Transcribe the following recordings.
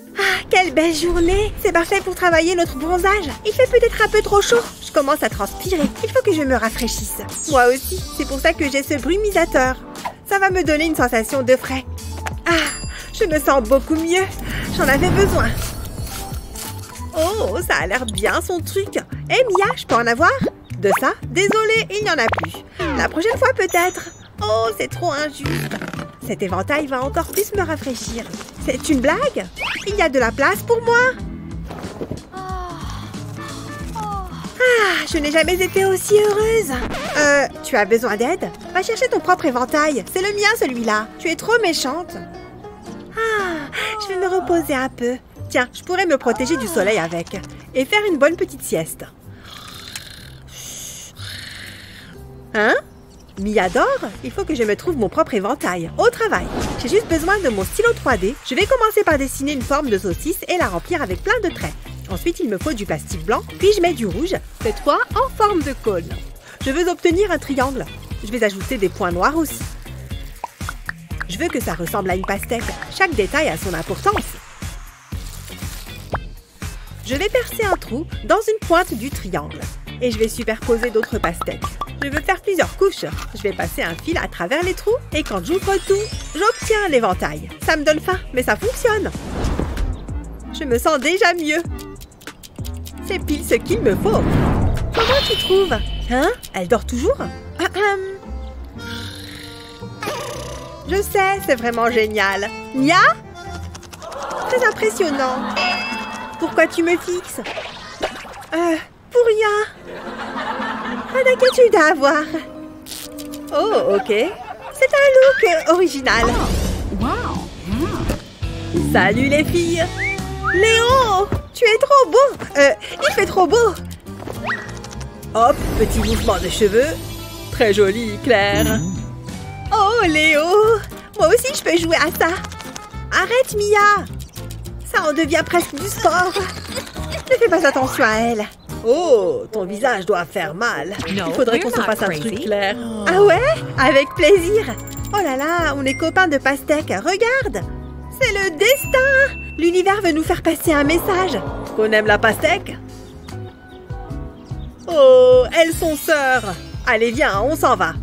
Ah, quelle belle journée! C'est parfait pour travailler notre bronzage. Il fait peut-être un peu trop chaud. Je commence à transpirer. Il faut que je me rafraîchisse. Moi aussi, c'est pour ça que j'ai ce brumisateur. Ça va me donner une sensation de frais. Ah, je me sens beaucoup mieux. J'en avais besoin. Oh, ça a l'air bien son truc. Eh Mia, je peux en avoir? De ça? Désolée, il n'y en a plus. La prochaine fois peut-être. Oh, c'est trop injuste. Cet éventail va encore plus me rafraîchir. C'est une blague? Il y a de la place pour moi? Ah, je n'ai jamais été aussi heureuse. Tu as besoin d'aide? Va chercher ton propre éventail. C'est le mien, celui-là. Tu es trop méchante. Ah, je vais me reposer un peu. Tiens, je pourrais me protéger du soleil avec. Et faire une bonne petite sieste. Hein? Mia dort? Il faut que je me trouve mon propre éventail. Au travail. J'ai juste besoin de mon stylo 3D. Je vais commencer par dessiner une forme de saucisse et la remplir avec plein de traits. Ensuite, il me faut du plastique blanc, puis je mets du rouge, cette fois en forme de cône. Je veux obtenir un triangle. Je vais ajouter des points noirs aussi. Je veux que ça ressemble à une pastèque. Chaque détail a son importance. Je vais percer un trou dans une pointe du triangle. Et je vais superposer d'autres pastèques. Je veux faire plusieurs couches. Je vais passer un fil à travers les trous et quand j'ouvre tout, j'obtiens l'éventail. Ça me donne faim, mais ça fonctionne. Je me sens déjà mieux. C'est pile ce qu'il me faut. Comment tu trouves? Hein? Elle dort toujours? Je sais, c'est vraiment génial. Mia? Très impressionnant. Pourquoi tu me fixes? Pour rien. Pas d'inquiétude à avoir. Oh, ok. C'est un look original. Salut les filles. Léo, tu es trop beau. Il fait trop beau. Hop, petit mouvement de cheveux. Très joli, Claire. Oh, Léo. Moi aussi, je peux jouer à ça. Arrête, Mia. Ça en devient presque du sport. Ne fais pas attention à elle. Oh, ton visage doit faire mal. Il faudrait qu'on se fasse un truc, Claire. Ah ouais? Avec plaisir. Oh là là, on est copains de pastèque. Regarde. C'est le destin. L'univers veut nous faire passer un message. Qu'on aime la pastèque? Oh, elles sont sœurs. Allez, viens, on s'en va.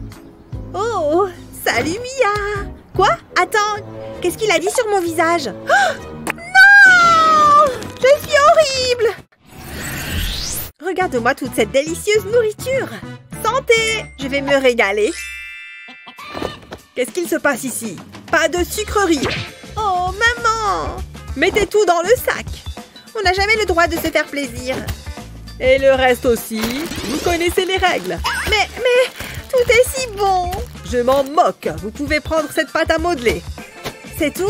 Oh, salut Mia. Quoi? Attends, qu'est-ce qu'il a dit sur mon visage? Oh, non! Je suis horrible. Regarde-moi toute cette délicieuse nourriture. Santé! Je vais me régaler. Qu'est-ce qu'il se passe ici? Pas de sucrerie. Oh, maman! Mettez tout dans le sac. On n'a jamais le droit de se faire plaisir. Et le reste aussi. Vous connaissez les règles. Mais, tout est si bon. Je m'en moque. Vous pouvez prendre cette pâte à modeler. C'est tout?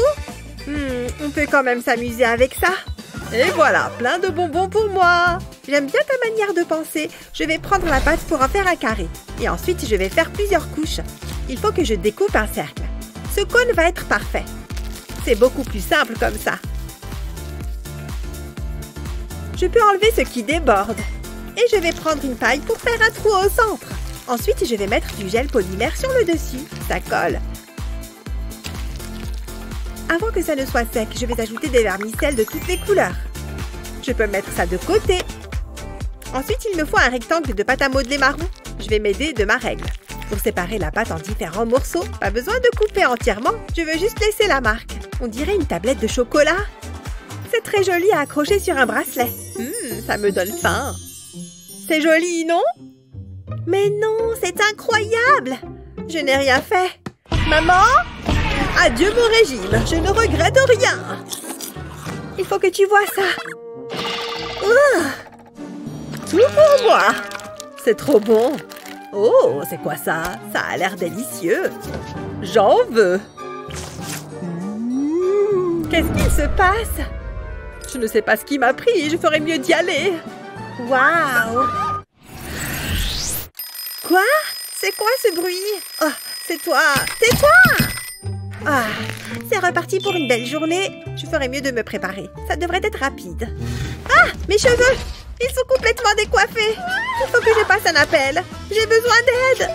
On peut quand même s'amuser avec ça. Et voilà, plein de bonbons pour moi. J'aime bien ta manière de penser. Je vais prendre la pâte pour en faire un carré. Et ensuite, je vais faire plusieurs couches. Il faut que je découpe un cercle. Ce cône va être parfait. C'est beaucoup plus simple comme ça. Je peux enlever ce qui déborde. Et je vais prendre une paille pour faire un trou au centre. Ensuite, je vais mettre du gel polymère sur le dessus. Ça colle. Avant que ça ne soit sec, je vais ajouter des vermicelles de toutes les couleurs. Je peux mettre ça de côté. Ensuite, il me faut un rectangle de pâte à modeler marron. Je vais m'aider de ma règle. Pour séparer la pâte en différents morceaux, pas besoin de couper entièrement. Je veux juste laisser la marque. On dirait une tablette de chocolat. C'est très joli à accrocher sur un bracelet. Ça me donne faim. C'est joli, non? Mais non, c'est incroyable. Je n'ai rien fait. Maman? Adieu mon régime, je ne regrette rien. Il faut que tu vois ça. Tout pour moi. C'est trop bon. Oh, c'est quoi ça? Ça a l'air délicieux. J'en veux. Qu'est-ce qu'il se passe? Je ne sais pas ce qui m'a pris, je ferais mieux d'y aller. Waouh! Quoi? C'est quoi ce bruit? Oh, c'est toi! Tais-toi! Ah, c'est reparti pour une belle journée. Je ferais mieux de me préparer. Ça devrait être rapide. Ah, mes cheveux! Ils sont complètement décoiffés. Il faut que je passe un appel. J'ai besoin d'aide.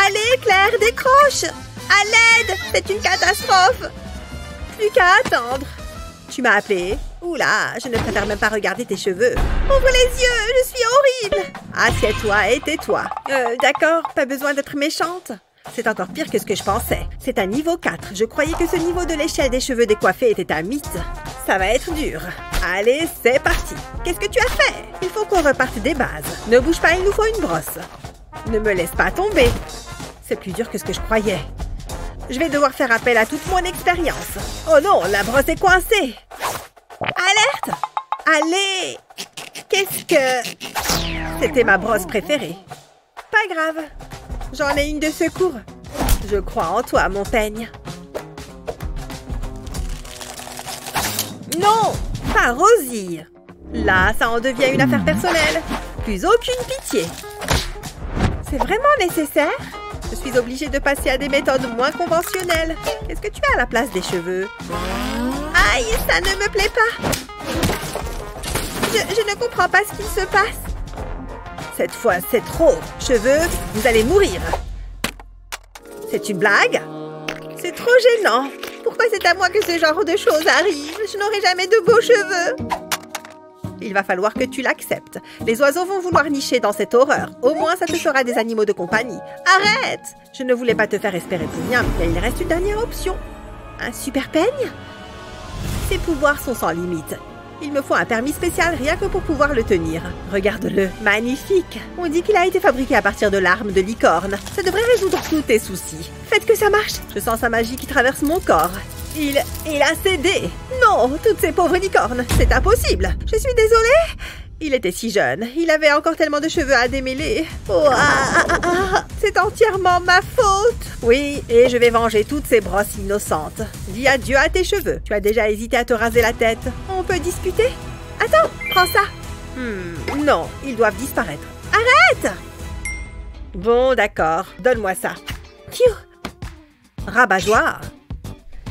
Allez, Claire, décroche. À l'aide! C'est une catastrophe. Plus qu'à attendre. Tu m'as appelé? Oula, je ne préfère même pas regarder tes cheveux. Ouvre les yeux, je suis horrible. Assieds-toi et tais-toi. D'accord, pas besoin d'être méchante. C'est encore pire que ce que je pensais. C'est un niveau 4. Je croyais que ce niveau de l'échelle des cheveux décoiffés était un mythe. Ça va être dur. Allez, c'est parti. Qu'est-ce que tu as fait? Il faut qu'on reparte des bases. Ne bouge pas, il nous faut une brosse. Ne me laisse pas tomber. C'est plus dur que ce que je croyais. Je vais devoir faire appel à toute mon expérience. Oh non, la brosse est coincée. Alerte! Allez! Qu'est-ce que... C'était ma brosse préférée. Pas grave. J'en ai une de secours. Je crois en toi, mon peigne. Non! Pas Rosie! Là, ça en devient une affaire personnelle. Plus aucune pitié. C'est vraiment nécessaire? Je suis obligée de passer à des méthodes moins conventionnelles. Qu'est-ce que tu as à la place des cheveux? Aïe, ça ne me plaît pas. Je ne comprends pas ce qu'il se passe. Cette fois, c'est trop. Cheveux, vous allez mourir. C'est une blague? C'est trop gênant. Pourquoi c'est à moi que ce genre de choses arrive? Je n'aurai jamais de beaux cheveux. Il va falloir que tu l'acceptes. Les oiseaux vont vouloir nicher dans cette horreur. Au moins, ça te fera des animaux de compagnie. Arrête! Je ne voulais pas te faire espérer pour rien, mais il reste une dernière option. Un super peigne? Ses pouvoirs sont sans limite. Il me faut un permis spécial rien que pour pouvoir le tenir. Regarde-le, magnifique. On dit qu'il a été fabriqué à partir de larmes de licorne. Ça devrait résoudre tous tes soucis. Faites que ça marche. Je sens sa magie qui traverse mon corps. Il a cédé. Non, toutes ces pauvres licornes, c'est impossible. Je suis désolée. Il était si jeune. Il avait encore tellement de cheveux à démêler. Oh, c'est entièrement ma faute. Oui, et je vais venger toutes ces brosses innocentes. Dis adieu à tes cheveux. Tu as déjà hésité à te raser la tête. On peut discuter? Attends, prends ça. Non, ils doivent disparaître. Arrête! Bon, d'accord. Donne-moi ça. Pfiou! Rabat-joie.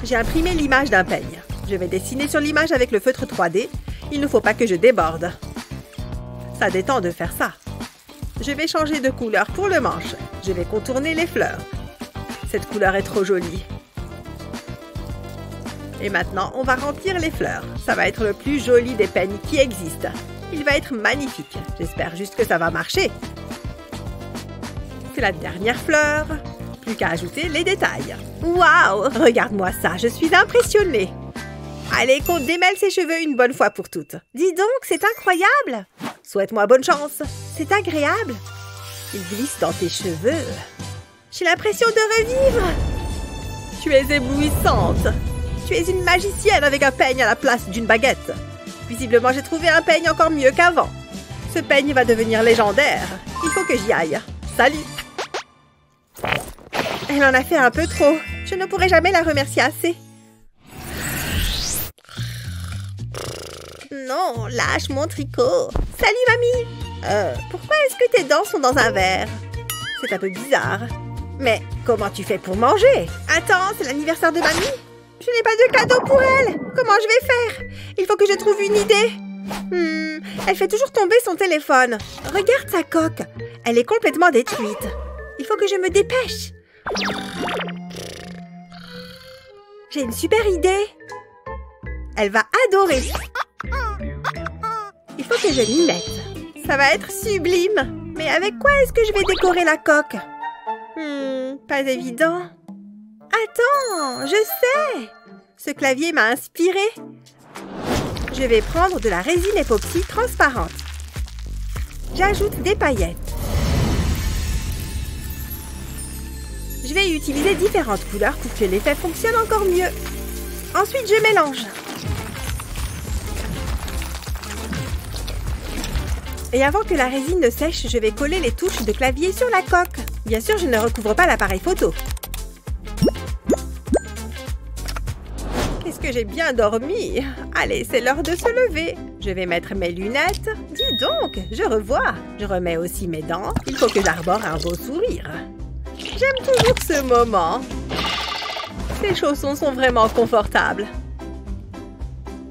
J'ai imprimé l'image d'un peigne. Je vais dessiner sur l'image avec le feutre 3D. Il ne faut pas que je déborde. Ça détend de faire ça. Je vais changer de couleur pour le manche. Je vais contourner les fleurs. Cette couleur est trop jolie. Et maintenant, on va remplir les fleurs. Ça va être le plus joli des peignes qui existent. Il va être magnifique. J'espère juste que ça va marcher. C'est la dernière fleur. Plus qu'à ajouter les détails. Waouh! Regarde-moi ça, je suis impressionnée. Allez, qu'on démêle ses cheveux une bonne fois pour toutes. Dis donc, c'est incroyable! Souhaite-moi bonne chance. C'est agréable. Il glisse dans tes cheveux. J'ai l'impression de revivre. Tu es éblouissante. Tu es une magicienne avec un peigne à la place d'une baguette. Visiblement, j'ai trouvé un peigne encore mieux qu'avant. Ce peigne va devenir légendaire. Il faut que j'y aille. Salut! Elle en a fait un peu trop. Je ne pourrai jamais la remercier assez. Non, lâche mon tricot. Salut, mamie. Pourquoi est-ce que tes dents sont dans un verre? C'est un peu bizarre. Mais comment tu fais pour manger? Attends, c'est l'anniversaire de mamie. Je n'ai pas de cadeau pour elle. Comment je vais faire? Il faut que je trouve une idée. Elle fait toujours tomber son téléphone. Regarde sa coque. Elle est complètement détruite. Il faut que je me dépêche. J'ai une super idée. Elle va adorer. Il faut que je l'y mette. Ça va être sublime. Mais avec quoi est-ce que je vais décorer la coque? Pas évident. Attends, je sais. Ce clavier m'a inspiré. Je vais prendre de la résine époxy transparente. J'ajoute des paillettes. Je vais utiliser différentes couleurs pour que l'effet fonctionne encore mieux. Ensuite, je mélange. Et avant que la résine ne sèche, je vais coller les touches de clavier sur la coque. Bien sûr, je ne recouvre pas l'appareil photo. Qu'est-ce que j'ai bien dormi! Allez, c'est l'heure de se lever. Je vais mettre mes lunettes. Dis donc, je revois. Je remets aussi mes dents. Il faut que j'arbore un beau sourire. J'aime toujours ce moment. Ces chaussons sont vraiment confortables.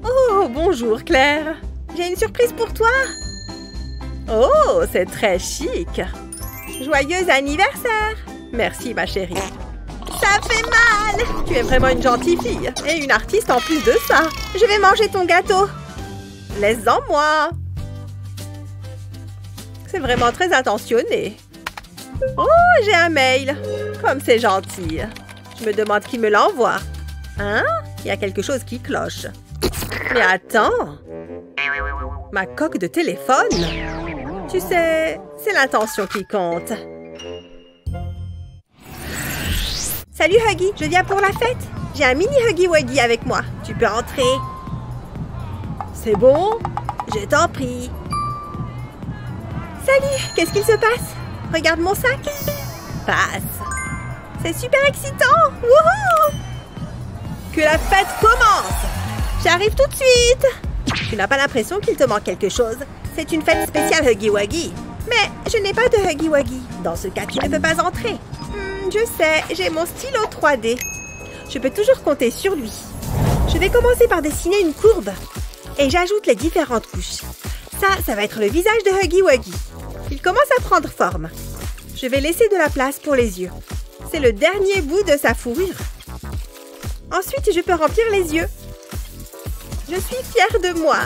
Oh, bonjour Claire. J'ai une surprise pour toi. Oh, c'est très chic. Joyeux anniversaire. Merci ma chérie. Ça fait mal! Tu es vraiment une gentille fille. Et une artiste en plus de ça. Je vais manger ton gâteau. Laisse-en moi. C'est vraiment très attentionné. Oh, j'ai un mail. Comme c'est gentil. Je me demande qui me l'envoie. Hein? Il y a quelque chose qui cloche. Mais attends. Ma coque de téléphone. Tu sais, c'est l'intention qui compte. Salut Huggy, je viens pour la fête. J'ai un mini Huggy Wuggy avec moi. Tu peux entrer. C'est bon? Je t'en prie. Salut, qu'est-ce qu'il se passe? Regarde mon sac. Passe. C'est super excitant. Wouhou! Que la fête commence. J'arrive tout de suite. Tu n'as pas l'impression qu'il te manque quelque chose? C'est une fête spéciale Huggy Wuggy. Mais je n'ai pas de Huggy Wuggy. Dans ce cas, tu ne peux pas entrer. Je sais, j'ai mon stylo 3D. Je peux toujours compter sur lui. Je vais commencer par dessiner une courbe. Et j'ajoute les différentes couches. Ça va être le visage de Huggy Wuggy. Il commence à prendre forme. Je vais laisser de la place pour les yeux. C'est le dernier bout de sa fourrure. Ensuite, je peux remplir les yeux. Je suis fière de moi.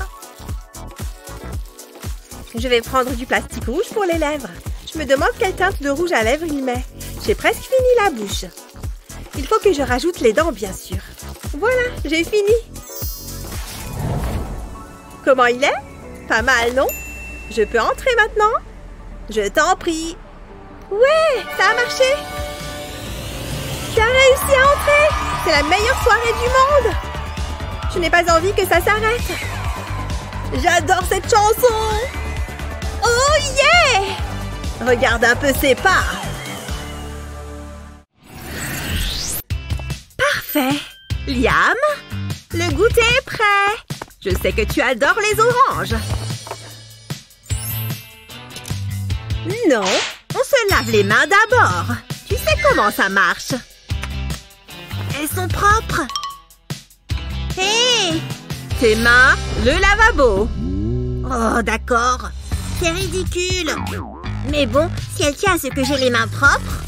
Je vais prendre du plastique rouge pour les lèvres. Je me demande quelle teinte de rouge à lèvres il met. J'ai presque fini la bouche. Il faut que je rajoute les dents, bien sûr. Voilà, j'ai fini. Comment il est? Pas mal, non? Je peux entrer maintenant? Je t'en prie. Ouais, ça a marché. Tu as réussi à entrer. C'est la meilleure soirée du monde. Je n'ai pas envie que ça s'arrête. J'adore cette chanson. Oh yeah! Regarde un peu ses pas. Parfait. Liam, le goûter est prêt. Je sais que tu adores les oranges. Non, on se lave les mains d'abord. Tu sais comment ça marche. Elles sont propres. Hé! Tes mains, le lavabo. Oh, d'accord. C'est ridicule. Mais bon, si elle tient à ce que j'ai les mains propres,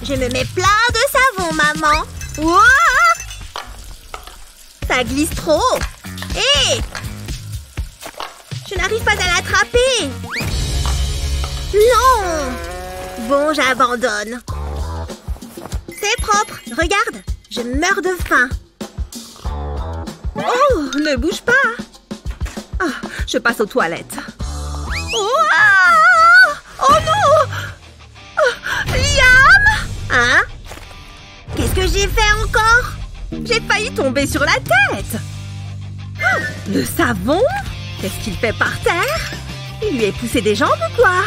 je me mets plein de savon, maman. Ouah! Ça glisse trop. Hé! Je n'arrive pas à l'attraper. Non! Bon, j'abandonne. C'est propre. Regarde, je meurs de faim. Oh, ne bouge pas. Oh, je passe aux toilettes. Oh non! Oh, Liam! Hein? Qu'est-ce que j'ai fait encore? J'ai failli tomber sur la tête. Oh, le savon? Qu'est-ce qu'il fait par terre? Il lui est poussé des jambes ou quoi?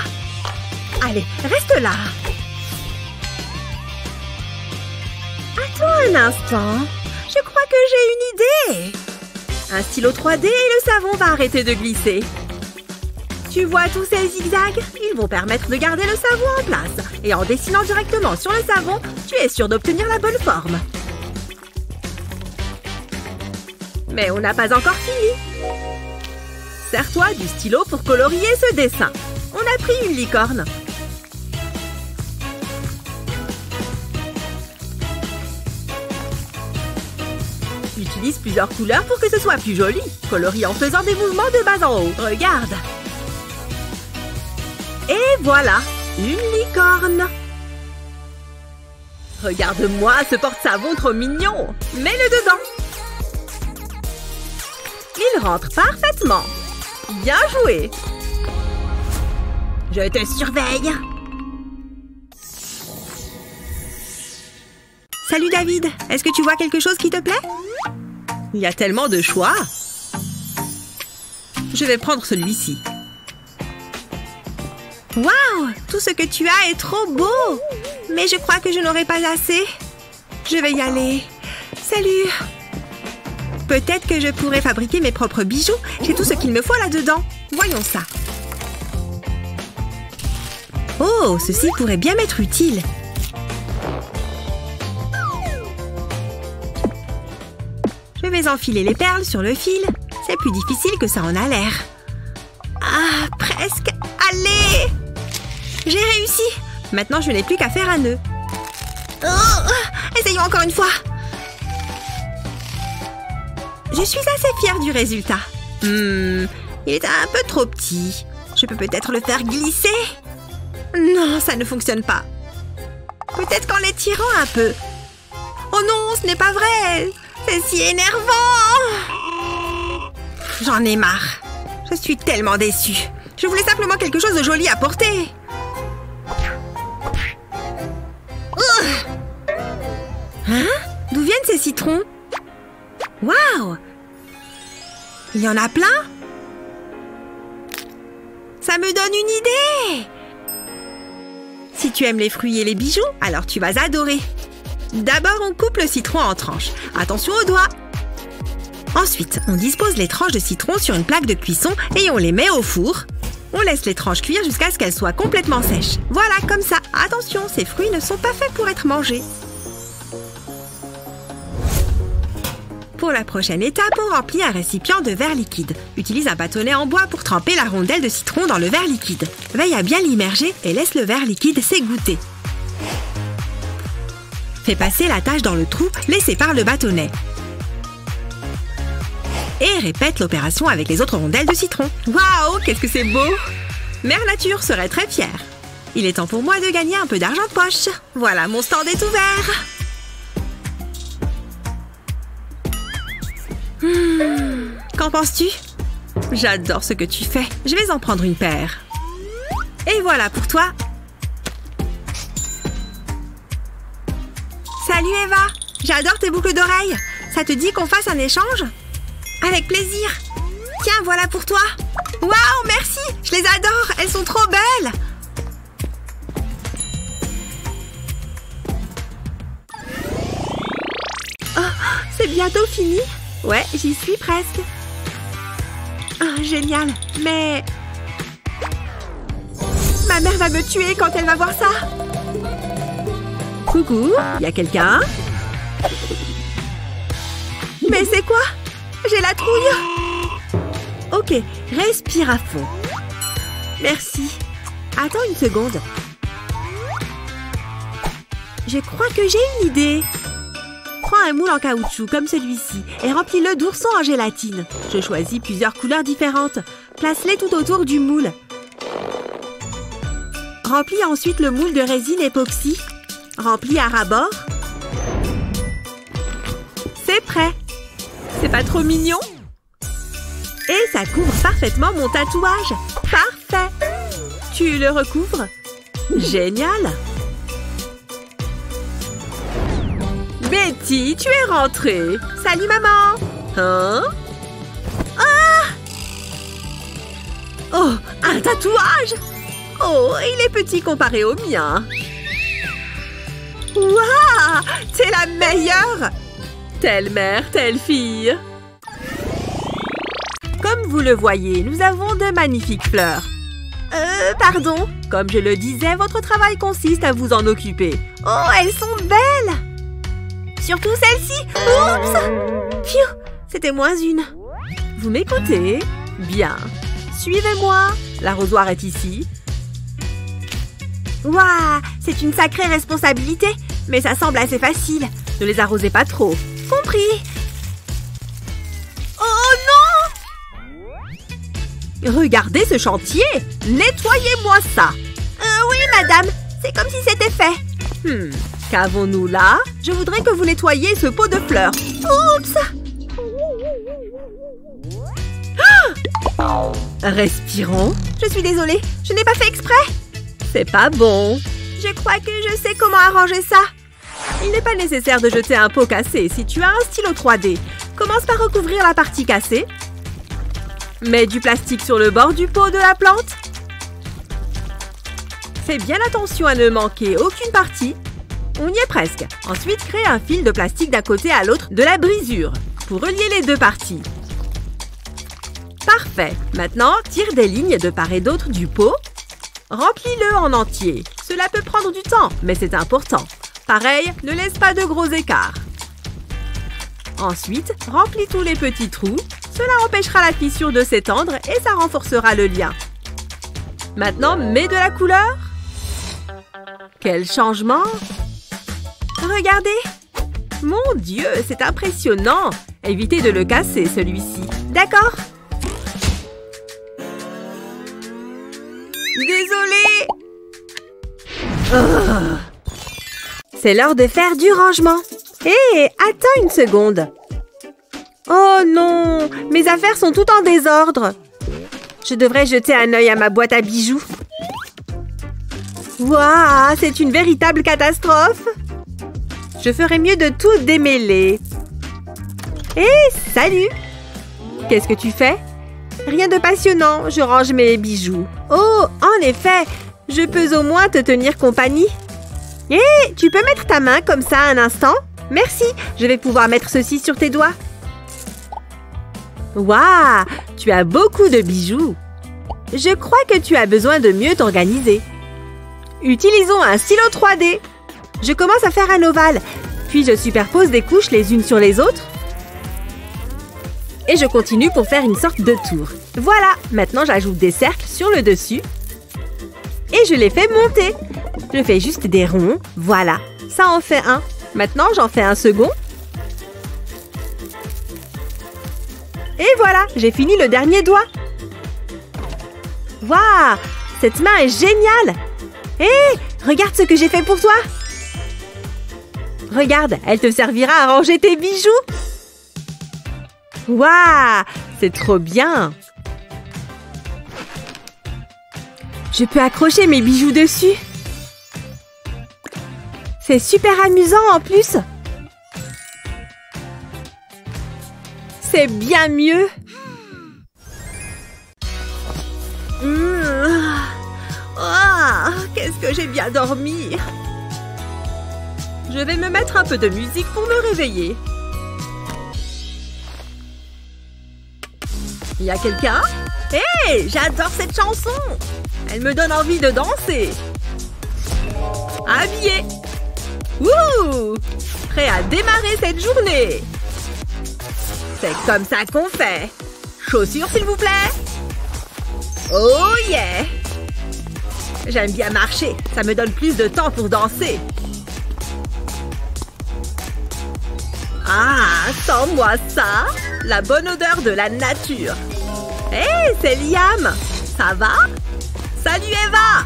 Allez, reste là. Attends un instant. Je crois que j'ai une idée. Un stylo 3D et le savon va arrêter de glisser. Tu vois tous ces zigzags? Ils vont permettre de garder le savon en place. Et en dessinant directement sur le savon, tu es sûr d'obtenir la bonne forme. Mais on n'a pas encore fini. Sers-toi du stylo pour colorier ce dessin. On a pris une licorne. Utilise plusieurs couleurs pour que ce soit plus joli. Colorie en faisant des mouvements de bas en haut. Regarde. Et voilà, une licorne. Regarde-moi ce porte-savon trop mignon. Mets-le dedans. Il rentre parfaitement. Bien joué. Je te surveille. Salut David, est-ce que tu vois quelque chose qui te plaît? Il y a tellement de choix. Je vais prendre celui-ci. Waouh! Tout ce que tu as est trop beau! Mais je crois que je n'aurai pas assez. Je vais y aller. Salut! Peut-être que je pourrais fabriquer mes propres bijoux. J'ai tout ce qu'il me faut là-dedans. Voyons ça. Oh, ceci pourrait bien m'être utile. Je vais enfiler les perles sur le fil. C'est plus difficile que ça en a l'air. Ah, presque. Allez! J'ai réussi. Maintenant, je n'ai plus qu'à faire un nœud. Essayons encore une fois. Je suis assez fière du résultat. Il est un peu trop petit. Je peux peut-être le faire glisser. Non, ça ne fonctionne pas. Peut-être qu'en l'étirant un peu. Oh non, ce n'est pas vrai. C'est si énervant. J'en ai marre. Je suis tellement déçue. Je voulais simplement quelque chose de joli à porter. Hein? D'où viennent ces citrons? Waouh! Il y en a plein? Ça me donne une idée! Si tu aimes les fruits et les bijoux, alors tu vas adorer. D'abord, on coupe le citron en tranches. Attention aux doigts! Ensuite, on dispose les tranches de citron sur une plaque de cuisson et on les met au four. On laisse les tranches cuire jusqu'à ce qu'elles soient complètement sèches. Voilà, comme ça. Attention, ces fruits ne sont pas faits pour être mangés. Pour la prochaine étape, on remplit un récipient de verre liquide. Utilise un bâtonnet en bois pour tremper la rondelle de citron dans le verre liquide. Veille à bien l'immerger et laisse le verre liquide s'égoutter. Fais passer la tâche dans le trou laissé par le bâtonnet. Et répète l'opération avec les autres rondelles de citron. Waouh, qu'est-ce que c'est beau! Mère Nature serait très fière. Il est temps pour moi de gagner un peu d'argent de poche. Voilà, mon stand est ouvert. Qu'en penses-tu? J'adore ce que tu fais. Je vais en prendre une paire. Et voilà pour toi. Salut Eva. J'adore tes boucles d'oreilles. Ça te dit qu'on fasse un échange? Avec plaisir. Tiens, voilà pour toi. Waouh, merci. Je les adore. Elles sont trop belles. Oh, c'est bientôt fini? Ouais, j'y suis presque. Ah, génial. Mais... ma mère va me tuer quand elle va voir ça. Coucou, y a quelqu'un? Mais c'est quoi? J'ai la trouille. Ok, respire à fond. Merci. Attends une seconde. Je crois que j'ai une idée. Prends un moule en caoutchouc comme celui-ci et remplis-le d'oursons en gélatine. Je choisis plusieurs couleurs différentes. Place-les tout autour du moule. Remplis ensuite le moule de résine époxy. Remplis à ras-bord. C'est prêt. C'est pas trop mignon? Et ça couvre parfaitement mon tatouage. Parfait. Tu le recouvres? Génial. Betty, tu es rentrée. Salut maman. Hein? Ah! Oh, un tatouage! Oh, il est petit comparé au mien. Waouh! T'es la meilleure! Telle mère, telle fille. Comme vous le voyez, nous avons de magnifiques fleurs. Pardon? Comme je le disais, votre travail consiste à vous en occuper. Oh, elles sont belles! Surtout celle-ci. Oups! Pfiou! C'était moins une. Vous m'écoutez? Bien. Suivez-moi. L'arrosoir est ici. Waouh! C'est une sacrée responsabilité. Mais ça semble assez facile. Ne les arrosez pas trop. Compris. Oh non! Regardez ce chantier. Nettoyez-moi ça. Oui, madame. C'est comme si c'était fait. Qu'avons-nous là? Je voudrais que vous nettoyiez ce pot de fleurs. Oups! Ah! Respirons. Je suis désolée. Je n'ai pas fait exprès. C'est pas bon. Je crois que je sais comment arranger ça. Il n'est pas nécessaire de jeter un pot cassé si tu as un stylo 3D. Commence par recouvrir la partie cassée. Mets du plastique sur le bord du pot de la plante. Fais bien attention à ne manquer aucune partie. On y est presque. Ensuite, crée un fil de plastique d'un côté à l'autre de la brisure pour relier les deux parties. Parfait. Maintenant, tire des lignes de part et d'autre du pot. Remplis-le en entier. Cela peut prendre du temps, mais c'est important. Pareil, ne laisse pas de gros écarts. Ensuite, remplis tous les petits trous. Cela empêchera la fissure de s'étendre et ça renforcera le lien. Maintenant, mets de la couleur. Quel changement! Regardez! Mon Dieu, c'est impressionnant! Évitez de le casser, celui-ci. D'accord? Désolée! Oh. C'est l'heure de faire du rangement. Hé, attends une seconde. Oh non! Mes affaires sont toutes en désordre. Je devrais jeter un œil à ma boîte à bijoux. Waouh, c'est une véritable catastrophe! Je ferais mieux de tout démêler. Hé, salut! Qu'est-ce que tu fais? Rien de passionnant, je range mes bijoux. Oh, en effet, je peux au moins te tenir compagnie. Hé, tu peux mettre ta main comme ça un instant? Merci, je vais pouvoir mettre ceci sur tes doigts. Waouh, tu as beaucoup de bijoux. Je crois que tu as besoin de mieux t'organiser. Utilisons un stylo 3D. Je commence à faire un ovale, puis je superpose des couches les unes sur les autres. Et je continue pour faire une sorte de tour. Voilà, maintenant j'ajoute des cercles sur le dessus. Et je les fais monter. Je fais juste des ronds, voilà. Ça en fait un. Maintenant j'en fais un second. Et voilà, j'ai fini le dernier doigt. Waouh, cette main est géniale! Hé, regarde ce que j'ai fait pour toi! Regarde, elle te servira à ranger tes bijoux! Waouh, c'est trop bien! Je peux accrocher mes bijoux dessus. C'est super amusant en plus! C'est bien mieux! Oh, qu'est-ce que j'ai bien dormi! Je vais me mettre un peu de musique pour me réveiller. Il y a quelqu'un? Hé, j'adore cette chanson! Elle me donne envie de danser. Habillé! Wouh! Prêt à démarrer cette journée! C'est comme ça qu'on fait. Chaussures, s'il vous plaît. Oh yeah! J'aime bien marcher. Ça me donne plus de temps pour danser. Ah, sens-moi ça. La bonne odeur de la nature. Hé, c'est Liam. Ça va? Salut Eva!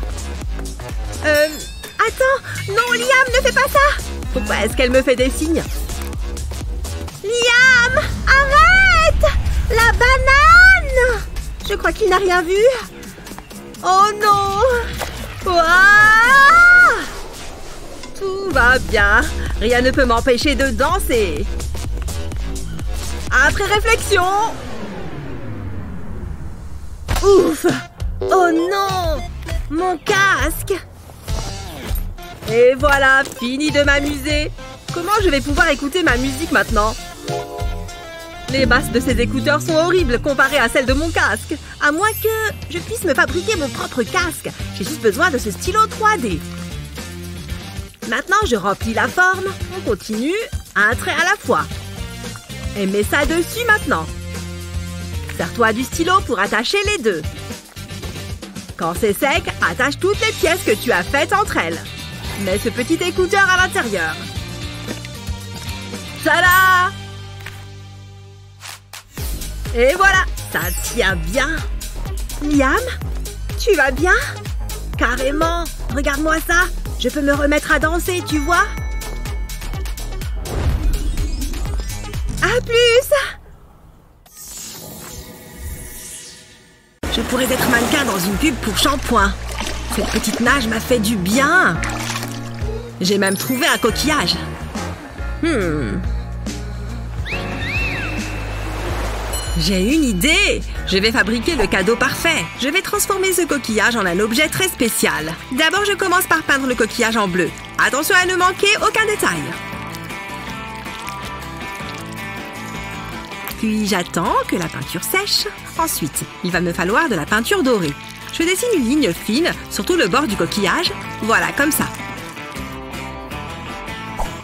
Attends. Non, Liam, ne fais pas ça. Pourquoi est-ce qu'elle me fait des signes? Liam! Arrête! La banane! Je crois qu'il n'a rien vu. Oh non! Ouah! Tout va bien. Rien ne peut m'empêcher de danser. Après réflexion... Ouf! Oh non! Mon casque! Et voilà, fini de m'amuser. Comment je vais pouvoir écouter ma musique maintenant? Les basses de ces écouteurs sont horribles comparées à celles de mon casque. À moins que je puisse me fabriquer mon propre casque. J'ai juste besoin de ce stylo 3D. Maintenant, je remplis la forme. On continue, un trait à la fois. Et mets ça dessus maintenant. Sers-toi du stylo pour attacher les deux. Quand c'est sec, attache toutes les pièces que tu as faites entre elles. Mets ce petit écouteur à l'intérieur. Tada! Et voilà, ça tient bien. Liam, tu vas bien? Carrément, regarde-moi ça. Je peux me remettre à danser, tu vois? À plus! Je pourrais être mannequin dans une pub pour shampoing. Cette petite nage m'a fait du bien. J'ai même trouvé un coquillage. J'ai une idée! Je vais fabriquer le cadeau parfait. Je vais transformer ce coquillage en un objet très spécial. D'abord, je commence par peindre le coquillage en bleu. Attention à ne manquer aucun détail. Puis j'attends que la peinture sèche. Ensuite, il va me falloir de la peinture dorée. Je dessine une ligne fine sur tout le bord du coquillage. Voilà, comme ça.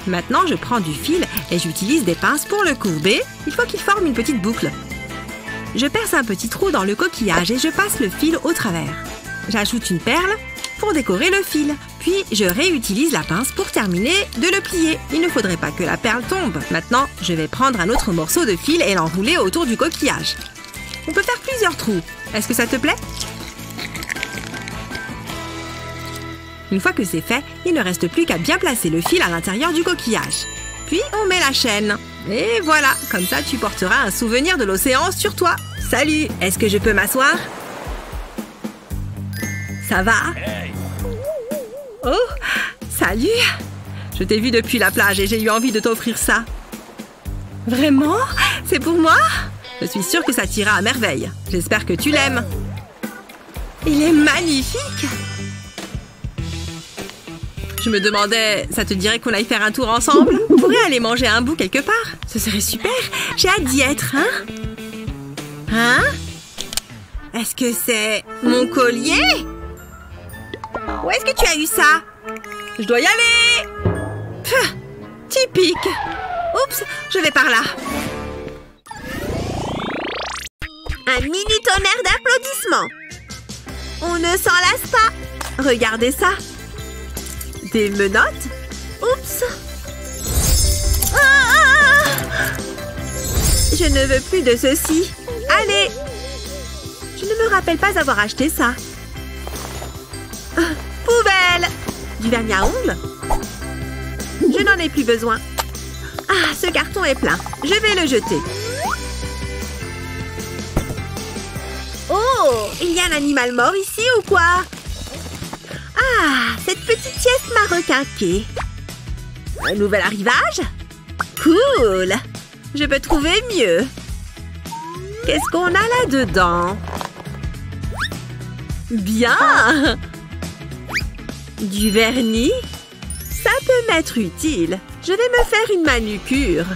Maintenant, je prends du fil et j'utilise des pinces pour le courber. Il faut qu'il forme une petite boucle. Je perce un petit trou dans le coquillage et je passe le fil au travers. J'ajoute une perle pour décorer le fil. Puis, je réutilise la pince pour terminer de le plier. Il ne faudrait pas que la perle tombe. Maintenant, je vais prendre un autre morceau de fil et l'enrouler autour du coquillage. On peut faire plusieurs trous. Est-ce que ça te plaît? Une fois que c'est fait, il ne reste plus qu'à bien placer le fil à l'intérieur du coquillage. Puis, on met la chaîne. Et voilà, comme ça, tu porteras un souvenir de l'océan sur toi. Salut, est-ce que je peux m'asseoir? Ça va? Oh, salut! Je t'ai vu depuis la plage et j'ai eu envie de t'offrir ça. Vraiment? C'est pour moi? Je suis sûre que ça t'ira à merveille. J'espère que tu l'aimes. Il est magnifique! Je me demandais, ça te dirait qu'on aille faire un tour ensemble? On pourrait aller manger un bout quelque part. Ce serait super. J'ai hâte d'y être, hein? Hein? Est-ce que c'est mon collier? Où est-ce que tu as eu ça? Je dois y aller! Pff, typique! Oups, je vais par là. Un mini tonnerre d'applaudissements. On ne s'en lasse pas. Regardez ça. Des menottes? Oups! Ah! Je ne veux plus de ceci. Allez! Je ne me rappelle pas avoir acheté ça. Poubelle! Du vernis à ongles? Je n'en ai plus besoin. Ah, ce carton est plein. Je vais le jeter. Oh! Il y a un animal mort ici ou quoi? Ah, cette petite pièce m'a requinqué. Un nouvel arrivage? Cool! Je peux trouver mieux. Qu'est-ce qu'on a là-dedans? Bien! Du vernis? Ça peut m'être utile. Je vais me faire une manucure.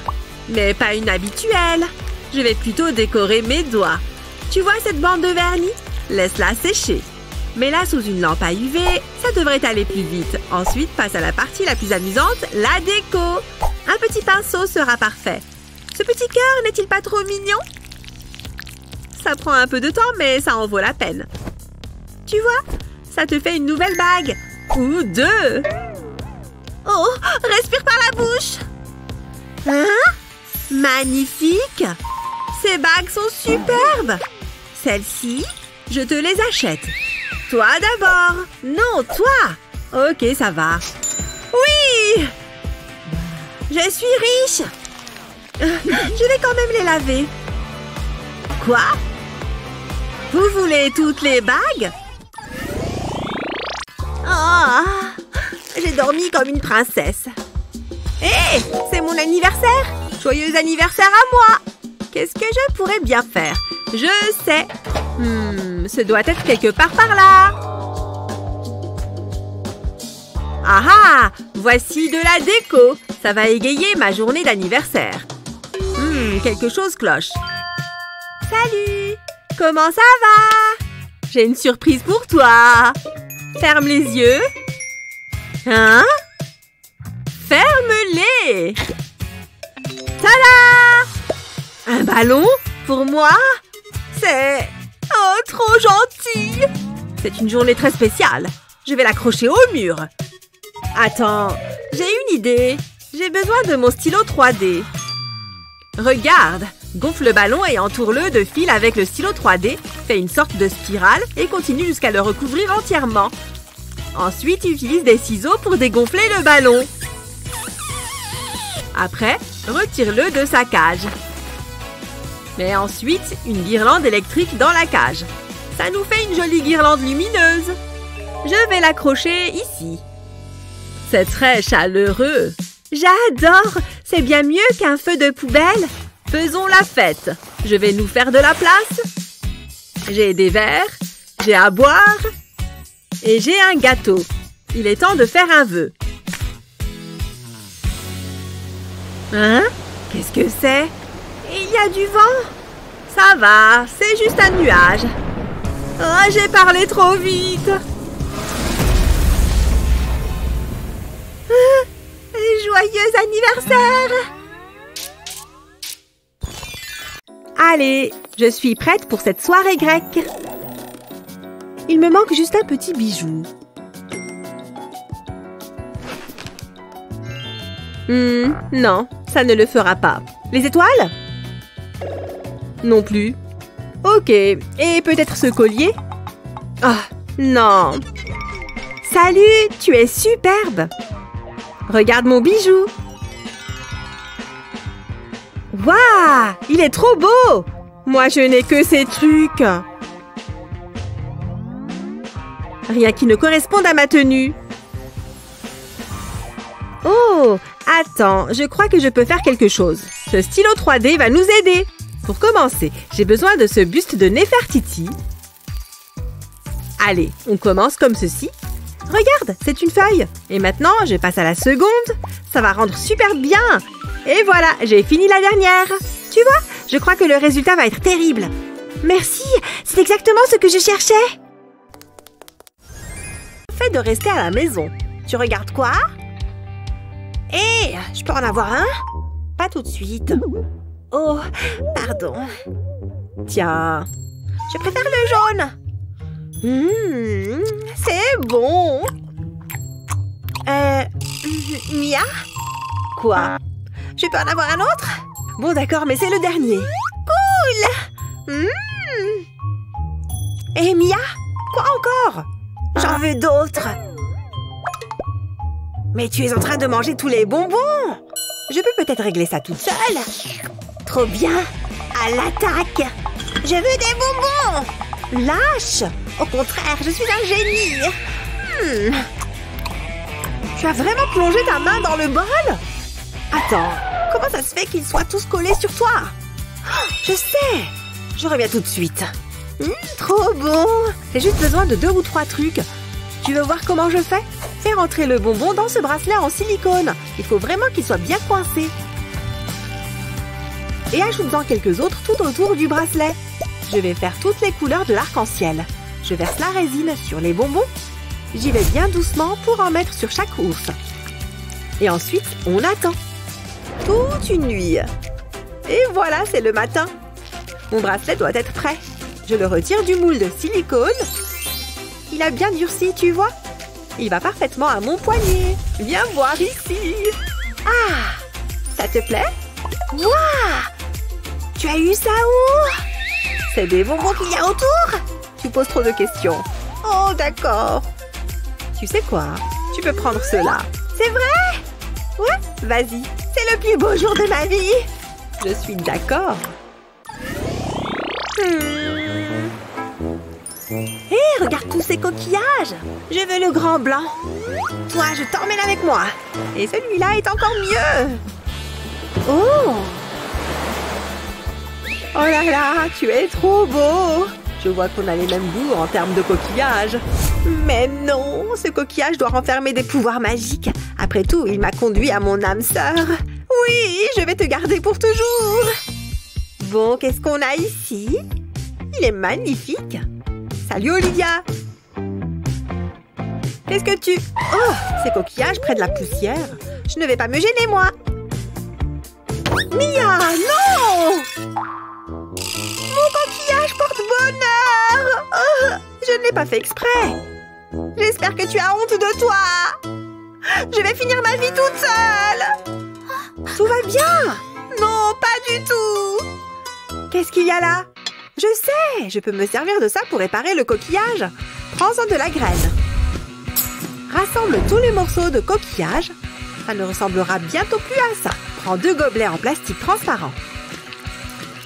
Mais pas une habituelle. Je vais plutôt décorer mes doigts. Tu vois cette bande de vernis? Laisse-la sécher. Mets-la sous une lampe à UV, ça devrait aller plus vite. Ensuite, passe à la partie la plus amusante, la déco. Un petit pinceau sera parfait. Ce petit cœur n'est-il pas trop mignon? Ça prend un peu de temps, mais ça en vaut la peine. Tu vois, ça te fait une nouvelle bague. Ou deux. Oh, respire par la bouche. Hein? Magnifique. Ces bagues sont superbes. Celles-ci, je te les achète. Toi d'abord. Non, toi. Ok, ça va. Oui! Je suis riche. Je vais quand même les laver. Quoi? Vous voulez toutes les bagues? Oh, j'ai dormi comme une princesse. Hé, c'est mon anniversaire. Joyeux anniversaire à moi. Qu'est-ce que je pourrais bien faire? Je sais. Ce doit être quelque part par là. Ah ah! Voici de la déco. Ça va égayer ma journée d'anniversaire. Quelque chose cloche. Salut! Comment ça va? J'ai une surprise pour toi. Ferme les yeux. Hein? Ferme-les! Tada! Un ballon? Pour moi? C'est... oh, trop gentil! C'est une journée très spéciale. Je vais l'accrocher au mur. Attends, j'ai une idée. J'ai besoin de mon stylo 3D. Regarde, gonfle le ballon et entoure-le de fil avec le stylo 3D. Fais une sorte de spirale et continue jusqu'à le recouvrir entièrement. Ensuite, utilise des ciseaux pour dégonfler le ballon. Après, retire-le de sa cage. Mets ensuite une guirlande électrique dans la cage. Ça nous fait une jolie guirlande lumineuse. Je vais l'accrocher ici. C'est très chaleureux. J'adore! C'est bien mieux qu'un feu de poubelle. Faisons la fête. Je vais nous faire de la place. J'ai des verres, j'ai à boire et j'ai un gâteau. Il est temps de faire un vœu. Hein? Qu'est-ce que c'est? Il y a du vent? Ça va, c'est juste un nuage. Oh, j'ai parlé trop vite. Joyeux anniversaire! Allez, je suis prête pour cette soirée grecque. Il me manque juste un petit bijou. Non, ça ne le fera pas. Les étoiles? Non plus. Ok, et peut-être ce collier? Ah, non. Salut, tu es superbe. Regarde mon bijou. Waouh, il est trop beau. Moi, je n'ai que ces trucs. Rien qui ne corresponde à ma tenue. Oh, attends, je crois que je peux faire quelque chose. Ce stylo 3D va nous aider. Pour commencer, j'ai besoin de ce buste de Néfertiti. Allez, on commence comme ceci. Regarde, c'est une feuille. Et maintenant, je passe à la seconde. Ça va rendre super bien. Et voilà, j'ai fini la dernière. Tu vois, je crois que le résultat va être terrible. Merci, c'est exactement ce que je cherchais. Fait de rester à la maison. Tu regardes quoi? Hé, je peux en avoir un? Pas tout de suite. Oh, pardon. Tiens, je préfère le jaune. C'est bon. Mia? Quoi? Je peux en avoir un autre? Bon, d'accord, mais c'est le dernier. Cool! Et Mia? Quoi encore? J'en veux d'autres. Mais tu es en train de manger tous les bonbons. Je peux peut-être régler ça toute seule. Trop bien. À l'attaque. Je veux des bonbons. Lâche. Au contraire, je suis un génie. Tu as vraiment plongé ta main dans le bol? Attends, comment ça se fait qu'ils soient tous collés sur toi? Je sais. Je reviens tout de suite. Trop bon. J'ai juste besoin de 2 ou 3 trucs. Tu veux voir comment je fais? Fais rentrer le bonbon dans ce bracelet en silicone. Il faut vraiment qu'il soit bien coincé. Et ajoute-en quelques autres tout autour du bracelet. Je vais faire toutes les couleurs de l'arc-en-ciel. Je verse la résine sur les bonbons. J'y vais bien doucement pour en mettre sur chaque ours. Et ensuite, on attend. Toute une nuit. Et voilà, c'est le matin. Mon bracelet doit être prêt. Je le retire du moule de silicone. Il a bien durci, tu vois? Il va parfaitement à mon poignet. Viens voir ici. Ah, ça te plaît? Waouh! Tu as eu ça où? C'est des bonbons qu'il y a autour? Tu poses trop de questions. Oh, d'accord. Tu sais quoi? Tu peux prendre cela. C'est vrai? Ouais, vas-y. C'est le plus beau jour de ma vie. Je suis d'accord. Hé, regarde tous ces coquillages. Je veux le grand blanc. Toi, je t'emmène avec moi. Et celui-là est encore mieux. Oh! Oh là là, tu es trop beau. Je vois qu'on a les mêmes goûts en termes de coquillages. Mais non, ce coquillage doit renfermer des pouvoirs magiques. Après tout, il m'a conduit à mon âme sœur. Oui, je vais te garder pour toujours. Bon, qu'est-ce qu'on a ici? Il est magnifique. Salut Olivia. Qu'est-ce que tu... Oh, ces coquillages près de la poussière. Je ne vais pas me gêner, moi. Mia, non! Mon coquillage porte bonheur. Oh, je ne l'ai pas fait exprès. J'espère que tu as honte de toi. Je vais finir ma vie toute seule. Tout va bien. Non, pas du tout. Qu'est-ce qu'il y a là? Je sais, je peux me servir de ça pour réparer le coquillage. Prends-en de la graine. Rassemble tous les morceaux de coquillage. Ça ne ressemblera bientôt plus à ça. Prends 2 gobelets en plastique transparent.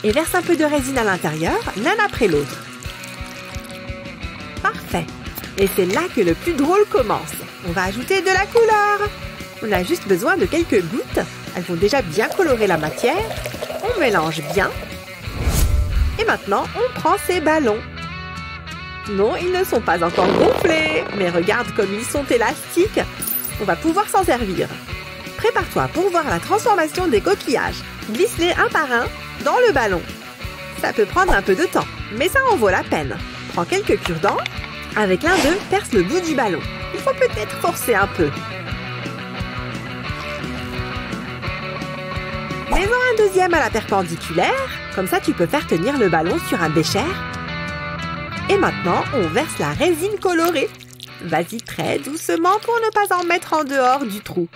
Et verse un peu de résine à l'intérieur, l'un après l'autre. Parfait. Et c'est là que le plus drôle commence. On va ajouter de la couleur. On a juste besoin de quelques gouttes. Elles vont déjà bien colorer la matière. On mélange bien. Et maintenant, on prend ces ballons. Non, ils ne sont pas encore gonflés. Mais regarde comme ils sont élastiques. On va pouvoir s'en servir. Prépare-toi pour voir la transformation des coquillages. Glisse-les un par un dans le ballon. Ça peut prendre un peu de temps, mais ça en vaut la peine. Prends quelques cure-dents. Avec l'un d'eux, perce le bout du ballon. Il faut peut-être forcer un peu. Mets-en un deuxième à la perpendiculaire. Comme ça, tu peux faire tenir le ballon sur un bécher. Et maintenant, on verse la résine colorée. Vas-y très doucement pour ne pas en mettre en dehors du trou.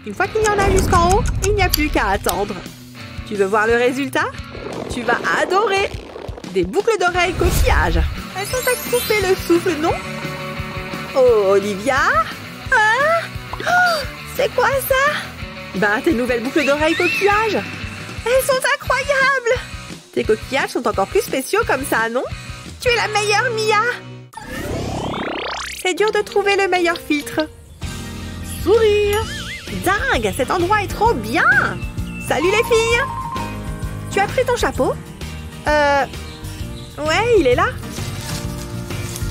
Une fois qu'il y en a jusqu'en haut, il n'y a plus qu'à attendre. Tu veux voir le résultat? Tu vas adorer! Des boucles d'oreilles coquillages. Elles sont à couper le souffle, non? Oh, Olivia? Hein? Oh, c'est quoi ça? Ben, tes nouvelles boucles d'oreilles coquillages. Elles sont incroyables! Tes coquillages sont encore plus spéciaux comme ça, non? Tu es la meilleure, Mia! C'est dur de trouver le meilleur filtre. Sourire! Dingue! Cet endroit est trop bien! Salut les filles! Tu as pris ton chapeau? Ouais, il est là.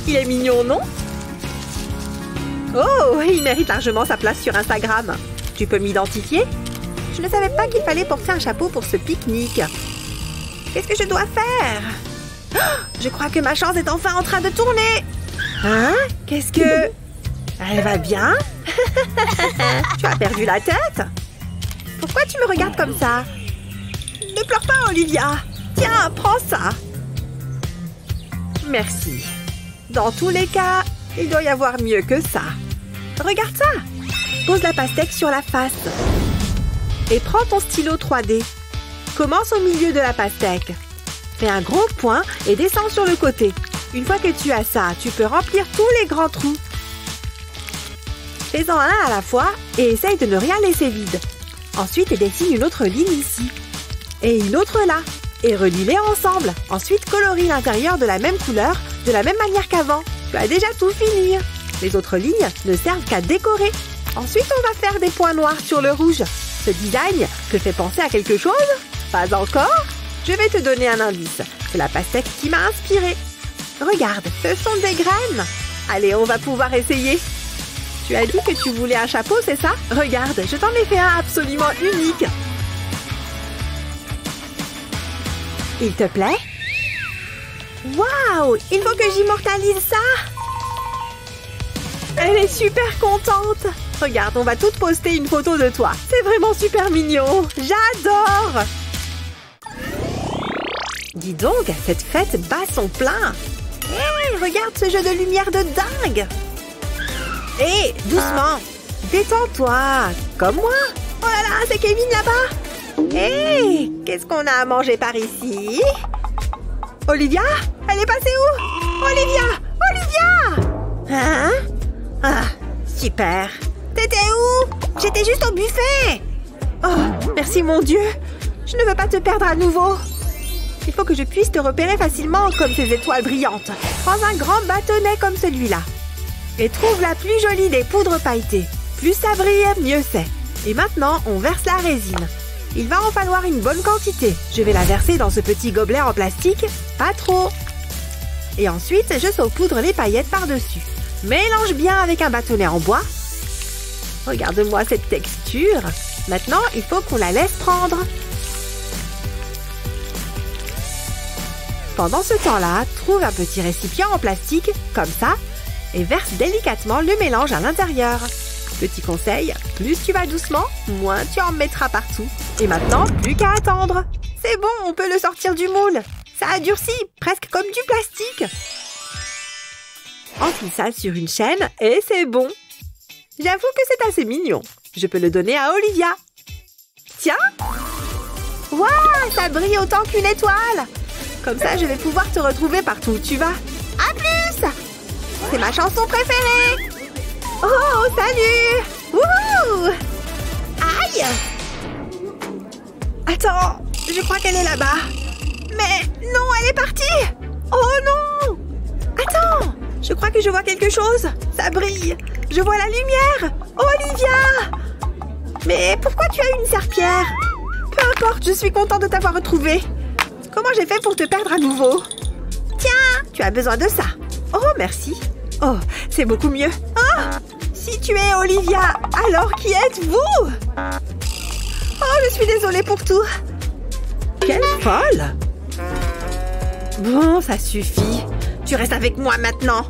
Il est mignon, non? Oh, il mérite largement sa place sur Instagram. Tu peux m'identifier? Je ne savais pas qu'il fallait porter un chapeau pour ce pique-nique. Qu'est-ce que je dois faire? Oh, je crois que ma chance est enfin en train de tourner. Hein? Qu'est-ce que... Elle va bien? Tu as perdu la tête? Pourquoi tu me regardes comme ça? Ne pleure pas, Olivia. Tiens, prends ça. Merci. Dans tous les cas, il doit y avoir mieux que ça. Regarde ça. Pose la pastèque sur la face. Et prends ton stylo 3D. Commence au milieu de la pastèque. Fais un gros point et descends sur le côté. Une fois que tu as ça, tu peux remplir tous les grands trous. Fais-en un à la fois et essaye de ne rien laisser vide. Ensuite, dessine une autre ligne ici. Et une autre là. Et relie-les ensemble. Ensuite, colorie l'intérieur de la même couleur, de la même manière qu'avant. Tu as déjà tout fini. Les autres lignes ne servent qu'à décorer. Ensuite, on va faire des points noirs sur le rouge. Ce design te fait penser à quelque chose? Pas encore? Je vais te donner un indice. C'est la pastèque qui m'a inspirée. Regarde, ce sont des graines. Allez, on va pouvoir essayer. Tu as dit que tu voulais un chapeau, c'est ça? Regarde, je t'en ai fait un absolument unique. Il te plaît? Waouh! Il faut que j'immortalise ça! Elle est super contente! Regarde, on va toutes poster une photo de toi. C'est vraiment super mignon! J'adore! Dis donc, cette fête bat son plein! Hé, regarde ce jeu de lumière de dingue! Hé, doucement! Détends-toi! Comme moi! Oh là là, c'est Kevin là-bas! Hé! Qu'est-ce qu'on a à manger par ici? Olivia? Elle est passée où? Olivia! Olivia! Hein? Ah, super! T'étais où? J'étais juste au buffet! Oh, merci mon Dieu! Je ne veux pas te perdre à nouveau! Il faut que je puisse te repérer facilement comme ces étoiles brillantes. Prends un grand bâtonnet comme celui-là. Et trouve la plus jolie des poudres pailletées. Plus ça brille, mieux c'est. Et maintenant, on verse la résine. Il va en falloir une bonne quantité. Je vais la verser dans ce petit gobelet en plastique. Pas trop. Et ensuite, je saupoudre les paillettes par-dessus. Mélange bien avec un bâtonnet en bois. Regarde-moi cette texture. Maintenant, il faut qu'on la laisse prendre. Pendant ce temps-là, trouve un petit récipient en plastique, comme ça, et verse délicatement le mélange à l'intérieur. Petit conseil, plus tu vas doucement, moins tu en mettras partout. Et maintenant, plus qu'à attendre. C'est bon, on peut le sortir du moule. Ça a durci, presque comme du plastique. Enfile ça sur une chaîne et c'est bon. J'avoue que c'est assez mignon. Je peux le donner à Olivia. Tiens! Waouh, ça brille autant qu'une étoile! Comme ça, je vais pouvoir te retrouver partout où tu vas. À plus! C'est ma chanson préférée! Oh, salut! Wouhou! Aïe! Attends, je crois qu'elle est là-bas. Mais non, elle est partie! Oh non! Attends! Je crois que je vois quelque chose. Ça brille. Je vois la lumière. Olivia! Mais pourquoi tu as une serpillère? Peu importe, je suis contente de t'avoir retrouvée. Comment j'ai fait pour te perdre à nouveau? Tiens, tu as besoin de ça. Oh, merci. Oh, c'est beaucoup mieux. Oh, si tu es Olivia, alors qui êtes-vous? Oh, je suis désolée pour tout. Quelle folle! Bon, ça suffit. Tu restes avec moi maintenant.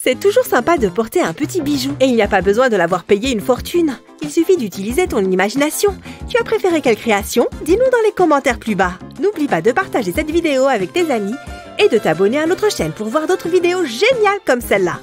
C'est toujours sympa de porter un petit bijou. Et il n'y a pas besoin de l'avoir payé une fortune. Il suffit d'utiliser ton imagination. Tu as préféré quelle création? Dis-nous dans les commentaires plus bas. N'oublie pas de partager cette vidéo avec tes amis et de t'abonner à notre chaîne pour voir d'autres vidéos géniales comme celle-là.